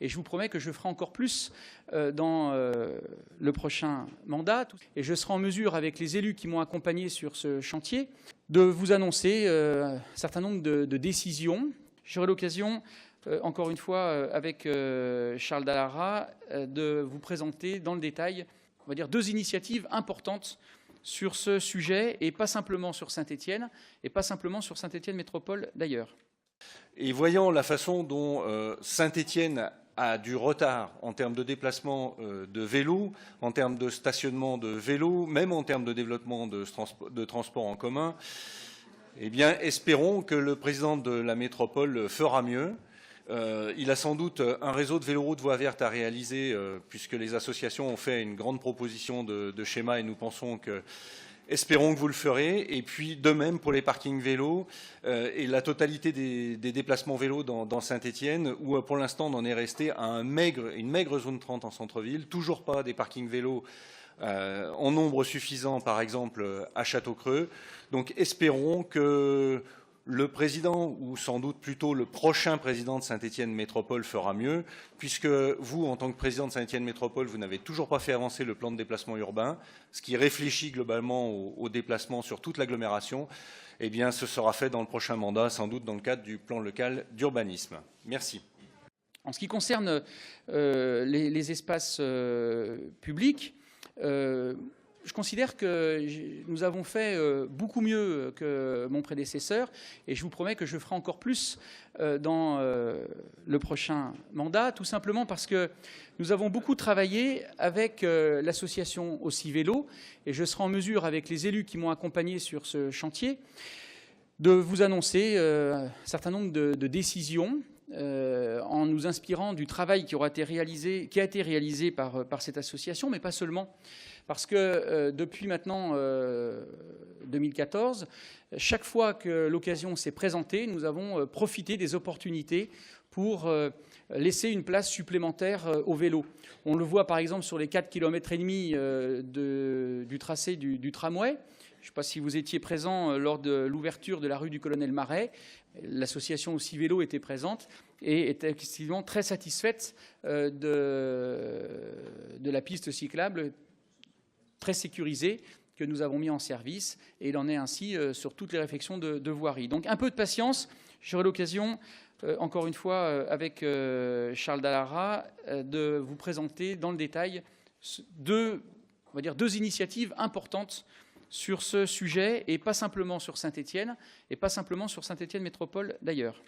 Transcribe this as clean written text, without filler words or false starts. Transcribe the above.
Et je vous promets que je ferai encore plus dans le prochain mandat. Et je serai en mesure, avec les élus qui m'ont accompagné sur ce chantier, de vous annoncer un certain nombre de décisions. J'aurai l'occasion, encore une fois, avec Charles Dallara, de vous présenter dans le détail, on va dire, 2 initiatives importantes sur ce sujet, et pas simplement sur Saint-Étienne, et pas simplement sur Saint-Étienne Métropole d'ailleurs. Et voyant la façon dont Saint-Étienne a du retard en termes de déplacement de vélos, en termes de stationnement de vélos, même en termes de développement de transport en commun, eh bien, espérons que le président de la métropole fera mieux. Il a sans doute un réseau de véloroutes voies vertes à réaliser, puisque les associations ont fait une grande proposition de schéma, et nous pensons que, espérons que vous le ferez. Et puis de même pour les parkings vélos et la totalité des déplacements vélos dans Saint-Étienne, où pour l'instant on en est resté à une maigre zone 30 en centre-ville, toujours pas des parkings vélos en nombre suffisant, par exemple à Château-Creux. Donc espérons que le président, ou sans doute plutôt le prochain président de Saint-Étienne Métropole, fera mieux, puisque vous, en tant que président de Saint-Étienne Métropole, vous n'avez toujours pas fait avancer le plan de déplacement urbain, ce qui réfléchit globalement au déplacement sur toute l'agglomération. Eh bien, ce sera fait dans le prochain mandat, sans doute dans le cadre du plan local d'urbanisme. Merci. En ce qui concerne les espaces publics, je considère que nous avons fait beaucoup mieux que mon prédécesseur, et je vous promets que je ferai encore plus dans le prochain mandat, tout simplement parce que nous avons beaucoup travaillé avec l'association Aussi Vélo, et je serai en mesure, avec les élus qui m'ont accompagné sur ce chantier, de vous annoncer un certain nombre de décisions en nous inspirant du travail qui a été réalisé par cette association, mais pas seulement. Parce que depuis maintenant 2014, chaque fois que l'occasion s'est présentée, nous avons profité des opportunités pour laisser une place supplémentaire au vélo. On le voit par exemple sur les 4,5 km du tracé du tramway. Je ne sais pas si vous étiez présent lors de l'ouverture de la rue du Colonel Marais. L'association Aussi Vélo était présente et était effectivement très satisfaite de la piste cyclable très sécurisée que nous avons mis en service, et il en est ainsi sur toutes les réflexions de voirie. Donc un peu de patience, j'aurai l'occasion, encore une fois, avec Charles Dallara, de vous présenter dans le détail 2 initiatives importantes sur ce sujet, et pas simplement sur Saint-Étienne, et pas simplement sur Saint-Étienne Métropole d'ailleurs.